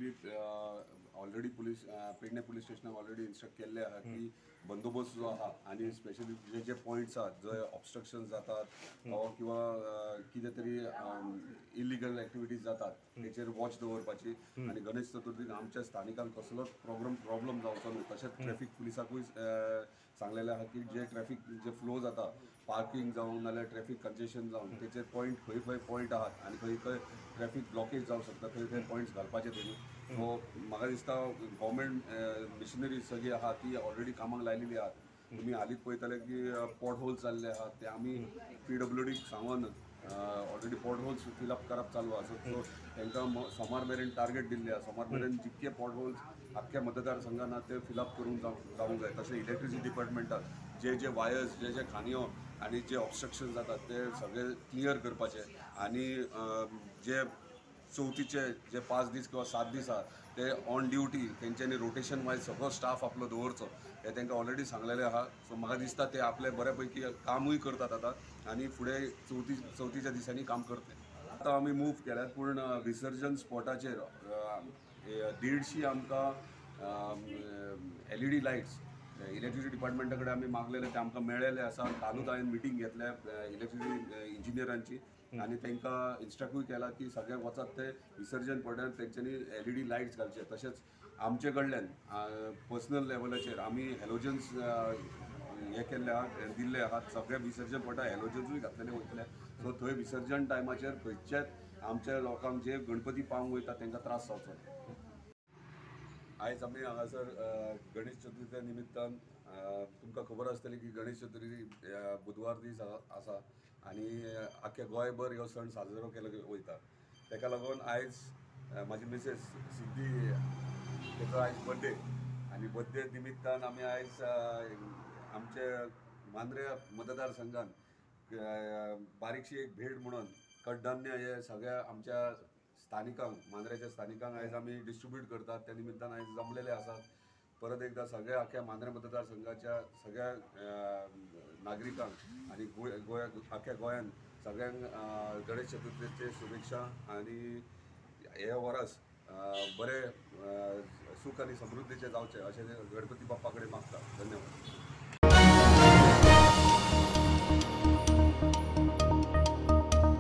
पयलीं already Pedne police स्टेशनाक already instruct केल्ले आहा की बंदोबस्त जो आहा आनी स्पेशली जे पॉयंट्स आहात जंय ऑब्स्ट्रक्शन्स जातात किंवा कितें तरी इलिगल एक्टिविटीज जातात तेचेर वॉच दवरपाची आनी गणेश चतुर्थीक आमच्या स्थानिकांक कसलोच प्रॉब्लम जावचो न्हू। तशेंच ट्रॅफिक पुलिसाकूय सांगलेलें आहा की जे ट्रॅफिक जे फ्लो जाता पार्किंग जावं नाल्यार ट्रॅफिक कंजेशन जावन तेचेर पॉयंट खंय पॉयंट आहात आनी खंय ट्रॅफिक ब्लॉकेज जावं शकता थंय पॉयंट्स घालपाचे तेणी। सो म्हाका दिसता गव्हर्मेंट मिशनरी सगळी आहा ती ऑलरेडी कामाक लायलेली आहात। तुम्ही हालींच पळयतले की पॉट होल्स जाल्ले आहात ते आमी PWDक सांगून ऑलरेडी पॉट होल्स फिलअप करप चालू आसा। सो तांकां सोमार मेरेन टार्गेट दिल्ले आसा, सोमार मेरेन जितके पॉट होल्स आख्ख्या मतदारसंघान ते फिलअप करून जावंक जाय। तशें इलेक्ट्रिसिटी डिपार्टमेंटाक जे वायर्स जे खांदयो आनी जे ऑब्स्ट्रक्शन जातात ते सगळे क्लियर करपाचे आनी जे चवथीचे जे 5 दीस किंवा 7 दीस आहा ते ऑन ड्युटी तेंच्यांनी रोटेशन वायज सगळो स्टाफ आपलो दवरचो हे तांकां ऑलरेडी सांगलेलें आहा। सो म्हाका दिसता ते आपले बऱ्या पैकी कामूय करतात आतां आनी फुडें चवथीच्या दिसांनी काम करतले। आतां आमी मूव केल्यात पूण विसर्जन स्पॉटाचेर 150 आमकां LED लायट्स इलेक्ट्रिसिटी डिपार्टमेंटा कडेन आमी मागलेले ते आमकां मेळ्ळेले आसा। कालूच हांवें मिटींग घेतल्या इलेक्ट्रिसिटी इंजिनियरांची आनी तांकां इन्स्ट्रक्टूय केला की सगळे वचत ते विसर्जन पॉटार तेंच्यांनी LED लायट्स घालचे। तशेंच आमचे कडल्यान पर्सनल लेवलाचेर आमी हॅलोजन्स हे केल्ले आहात दिल्ले आहात सगळे विसर्जन पॉटार हॅलोजन्सूय घातलेले वयतले। सो थंय विसर्जन टायमाचेर खंयचेच आमच्या लोकांक जे गणपती पावंक वयता तांकां त्रास जावचो ना। आयज आमी हांगासर गणेश चतुर्थी निमित्तान तुमकां खबर आसतली की गणेश चतुर्थी बुधवार दीस आसा आनी आख्ख्या गोंयभर हो सण साजरो केलो वयता। ताका लागून आयज म्हाजी मिसेस सिद्धी ताचो आयज बर्थडे आनी बर्थडे निमित्तान आमी आयज आमचे मांद्रे मतदारसंघान बारीकशी एक भेट म्हणून कडधान्य हे सगळ्या आमच्या स्थानिकांक मांद्रेच्या स्थानिकांक आयज आमी डिस्ट्रीब्यूट करतात। त्या निमित्तान आयज जमलेले आसात। परत एकदा सगळ्या आख्ख्या मांद्रे मतदारसंघाच्या सगळ्या नागरिकांक आनी आख्ख्या गोंयान सगळ्यांक गणेश चतुर्थीचे शुभेच्छा आनी हे वर्स बरे सूख आनी समृद्धीचे जावचे अशें गणपती बाप्पा कडेन मागता। धन्यवाद।